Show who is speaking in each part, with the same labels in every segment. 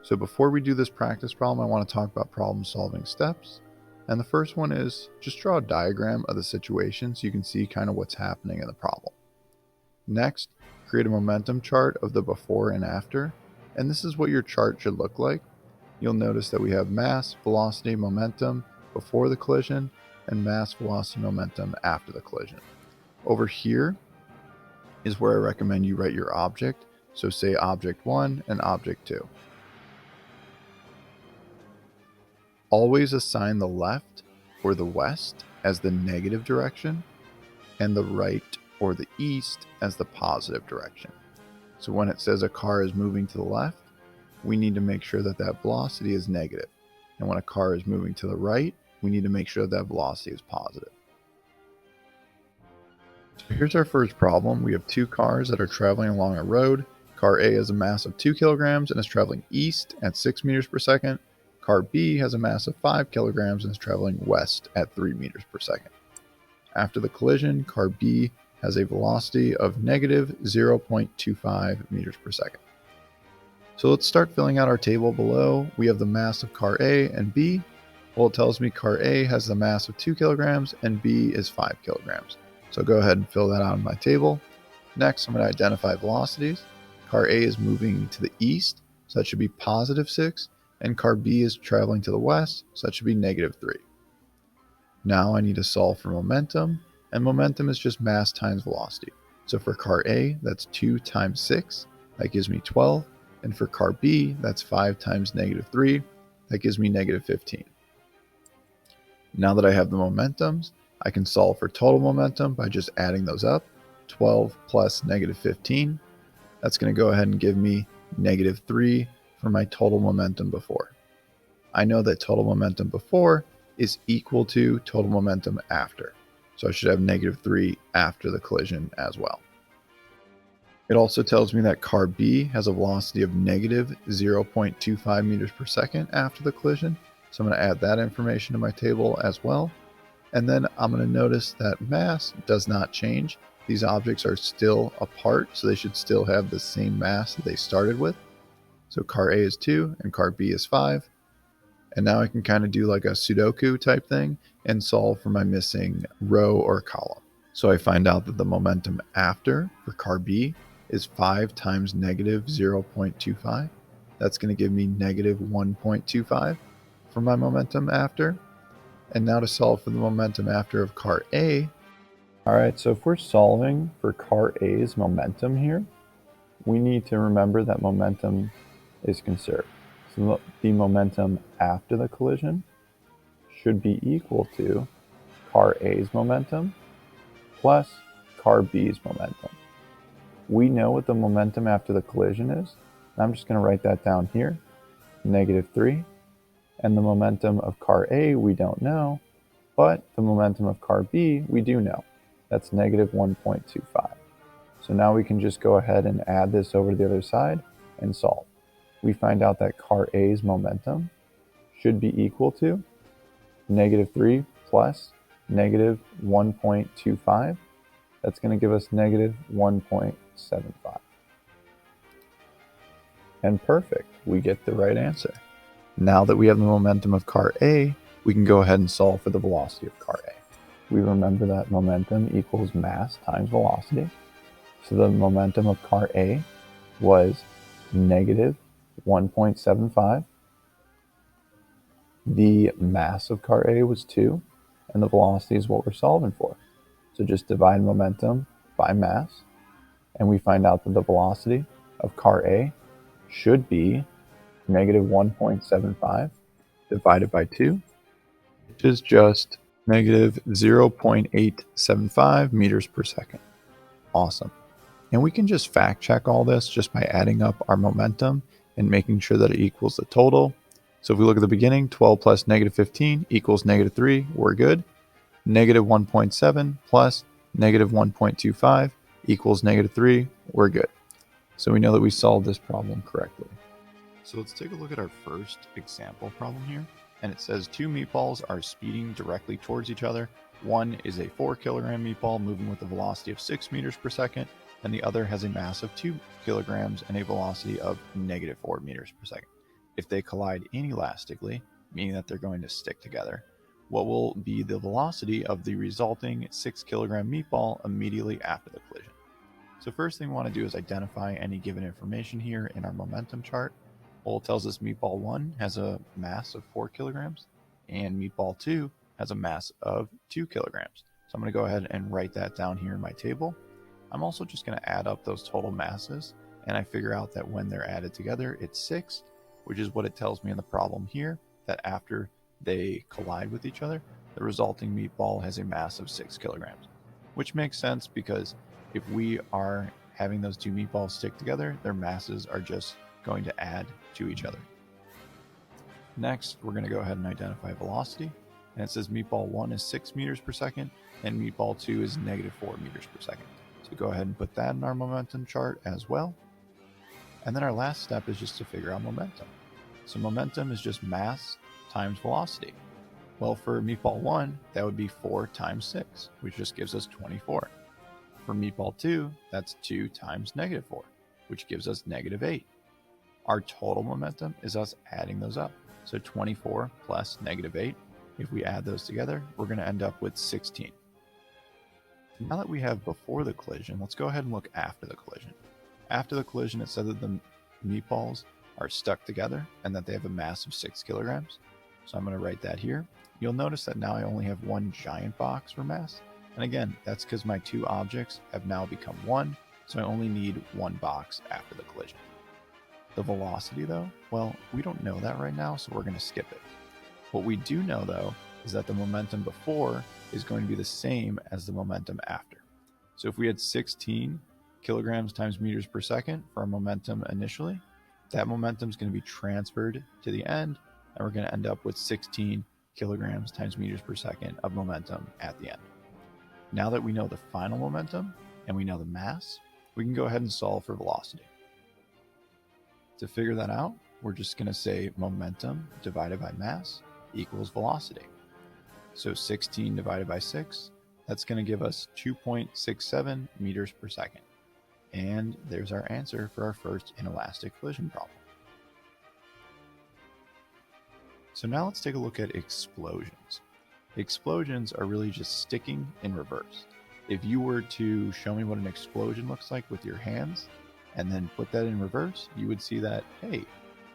Speaker 1: So before we do this practice problem, I want to talk about problem solving steps. And the first one is just draw a diagram of the situation so you can see kind of what's happening in the problem. Next, create a momentum chart of the before and after. And this is what your chart should look like. You'll notice that we have mass, velocity, momentum before the collision, and mass, velocity, momentum after the collision. Over here is where I recommend you write your object. So say object 1 and object 2. Always assign the left or the west as the negative direction and the right or the east as the positive direction. So when it says a car is moving to the left, we need to make sure that that velocity is negative. And when a car is moving to the right, we need to make sure that velocity is positive. So here's our first problem. We have two cars that are traveling along a road. Car A has a mass of 2 kilograms and is traveling east at 6 meters per second. Car B has a mass of 5 kilograms and is traveling west at 3 meters per second. After the collision, car B has a velocity of negative 0.25 meters per second. So let's start filling out our table below. We have the mass of car A and B. Well, it tells me car A has the mass of 2 kilograms and B is 5 kilograms. So go ahead and fill that out in my table. Next, I'm going to identify velocities. Car A is moving to the east, so that should be positive 6, and car B is traveling to the west, so that should be negative 3. Now I need to solve for momentum, and momentum is just mass times velocity. So for car A, that's 2 times 6, that gives me 12, and for car B, that's 5 times negative 3, that gives me negative 15. Now that I have the momentums, I can solve for total momentum by just adding those up. 12 plus negative 15, that's going to go ahead and give me negative 3 for my total momentum before. I know that total momentum before is equal to total momentum after. So I should have negative 3 after the collision as well. It also tells me that car B has a velocity of negative 0.25 meters per second after the collision. So I'm going to add that information to my table as well. And then I'm going to notice that mass does not change. These objects are still apart, so they should still have the same mass that they started with. So car A is 2 and car B is 5. And now I can kind of do like a Sudoku type thing and solve for my missing row or column. So I find out that the momentum after for car B is 5 times negative 0.25. That's going to give me negative 1.25 for my momentum after. And now to solve for the momentum after of car A. Alright, so if we're solving for car A's momentum here, we need to remember that momentum is conserved. So the momentum after the collision should be equal to car A's momentum plus car B's momentum. We know what the momentum after the collision is. I'm just going to write that down here, negative 3. And the momentum of car A we don't know, but the momentum of car B we do know. That's negative 1.25. So now we can just go ahead and add this over to the other side and solve. We find out that car A's momentum should be equal to negative 3 plus negative 1.25. That's going to give us negative 1.75. And perfect, we get the right answer. Now that we have the momentum of car A, we can go ahead and solve for the velocity of car A. We remember that momentum equals mass times velocity. So the momentum of car A was negative 1.75. The mass of car A was 2, and the velocity is what we're solving for. So just divide momentum by mass, and we find out that the velocity of car A should be negative 1.75 divided by 2, which is just negative 0.875 meters per second. Awesome. And we can just fact check all this just by adding up our momentum and making sure that it equals the total. So if we look at the beginning, 12 plus negative 15 equals negative 3, we're good. Negative 1.7 plus negative 1.25 equals negative 3, we're good. So we know that we solved this problem correctly. So let's take a look at our first example problem here. And it says 2 meatballs are speeding directly towards each other. One is a 4 kilogram meatball moving with a velocity of 6 meters per second, and the other has a mass of 2 kilograms and a velocity of negative 4 meters per second. if they collide inelastically, meaning that they're going to stick together, what will be the velocity of the resulting 6 kilogram meatball immediately after the collision. So first thing we want to do is identify any given information here in our momentum chart. Well, it tells us meatball 1 has a mass of 4 kilograms and meatball 2 has a mass of 2 kilograms. So I'm going to go ahead and write that down here in my table. I'm also just going to add up those total masses, and I figure out that when they're added together, it's 6, which is what it tells me in the problem here, that after they collide with each other, the resulting meatball has a mass of 6 kilograms, which makes sense because if we are having those two meatballs stick together, their masses are just going to add to each other. Next, we're going to go ahead and identify velocity, and it says meatball 1 is 6 meters per second and meatball 2 is negative 4 meters per second. So go ahead and put that in our momentum chart as well. And then our last step is just to figure out momentum. So momentum is just mass times velocity. Well, for meatball 1, that would be 4 times 6, which just gives us 24. For meatball 2, that's 2 times negative 4, which gives us negative 8. Our total momentum is us adding those up. So 24 plus negative 8, if we add those together, we're going to end up with 16. Now that we have before the collision, let's go ahead and look after the collision. After the collision, it said that the meatballs are stuck together and that they have a mass of 6 kilograms. So I'm going to write that here. You'll notice that now I only have one giant box for mass. And again, that's because my two objects have now become one, so I only need one box after the collision. The velocity though, well, we don't know that right now, so we're going to skip it. What we do know though is that the momentum before is going to be the same as the momentum after. So if we had 16 kilograms times meters per second for our momentum initially, that momentum is going to be transferred to the end, and we're going to end up with 16 kilograms times meters per second of momentum at the end. Now that we know the final momentum and we know the mass, we can go ahead and solve for velocity. To figure that out, we're just going to say momentum divided by mass equals velocity. So 16 divided by 6, that's going to give us 2.67 meters per second. And there's our answer for our first inelastic collision problem. So now let's take a look at explosions. Explosions are really just sticking in reverse. If you were to show me what an explosion looks like with your hands and then put that in reverse, you would see that, hey,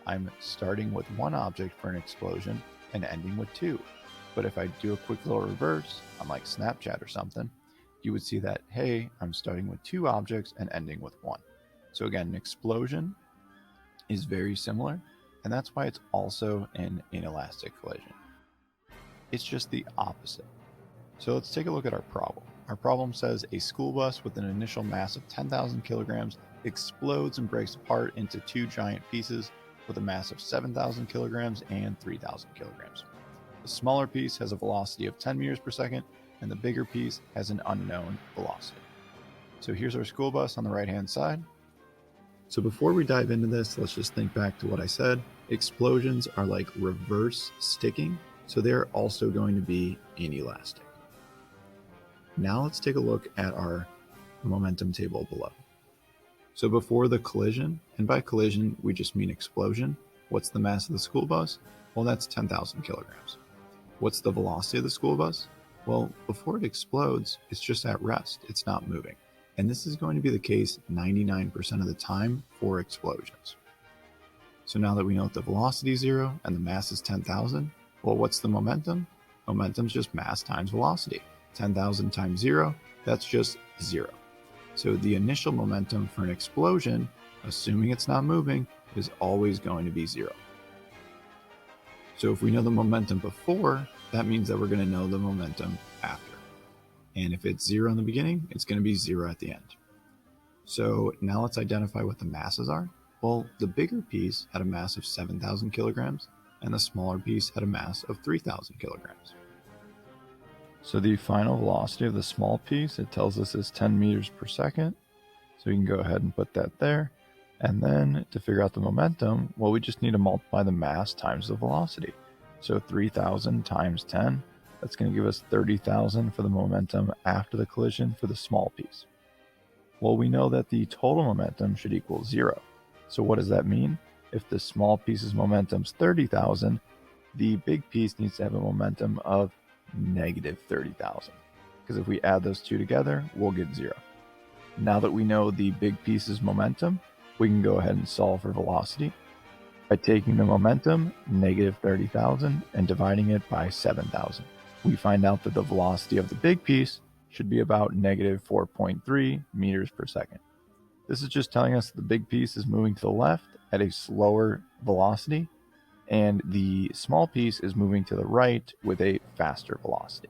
Speaker 1: I'm starting with one object for an explosion and ending with two. But if I do a quick little reverse on like Snapchat or something, you would see that, hey, I'm starting with two objects and ending with one. So again, an explosion is very similar, and that's why it's also an inelastic collision. It's just the opposite. So let's take a look at our problem. Our problem says a school bus with an initial mass of 10,000 kilograms explodes and breaks apart into two giant pieces with a mass of 7,000 kilograms and 3,000 kilograms. The smaller piece has a velocity of 10 meters per second, and the bigger piece has an unknown velocity. So here's our school bus on the right-hand side. So before we dive into this, let's just think back to what I said. Explosions are like reverse sticking, so they're also going to be inelastic. Now let's take a look at our momentum table below. So before the collision, and by collision we just mean explosion, what's the mass of the school bus? Well, that's 10,000 kilograms. What's the velocity of the school bus? Well, before it explodes, it's just at rest, it's not moving. And this is going to be the case 99% of the time for explosions. So now that we know that the velocity is 0 and the mass is 10,000, well, what's the momentum? Momentum is just mass times velocity. 10,000 times 0, that's just 0. So the initial momentum for an explosion, assuming it's not moving, is always going to be 0. So if we know the momentum before, that means that we're going to know the momentum after. And if it's 0 in the beginning, it's going to be 0 at the end. So now let's identify what the masses are. Well, the bigger piece had a mass of 7,000 kilograms, and the smaller piece had a mass of 3,000 kilograms. So the final velocity of the small piece, it tells us is 10 meters per second. So we can go ahead and put that there. And then to figure out the momentum, well, we just need to multiply the mass times the velocity. So 3,000 times 10, that's going to give us 30,000 for the momentum after the collision for the small piece. Well, we know that the total momentum should equal 0. So what does that mean? if the small piece's momentum's 30,000, the big piece needs to have a momentum of negative 30,000. Because if we add those two together, we'll get 0. Now that we know the big piece's momentum, we can go ahead and solve for velocity by taking the momentum, negative 30,000, and dividing it by 7,000. We find out that the velocity of the big piece should be about negative 4.3 meters per second. This is just telling us the big piece is moving to the left at a slower velocity, and the small piece is moving to the right with a faster velocity.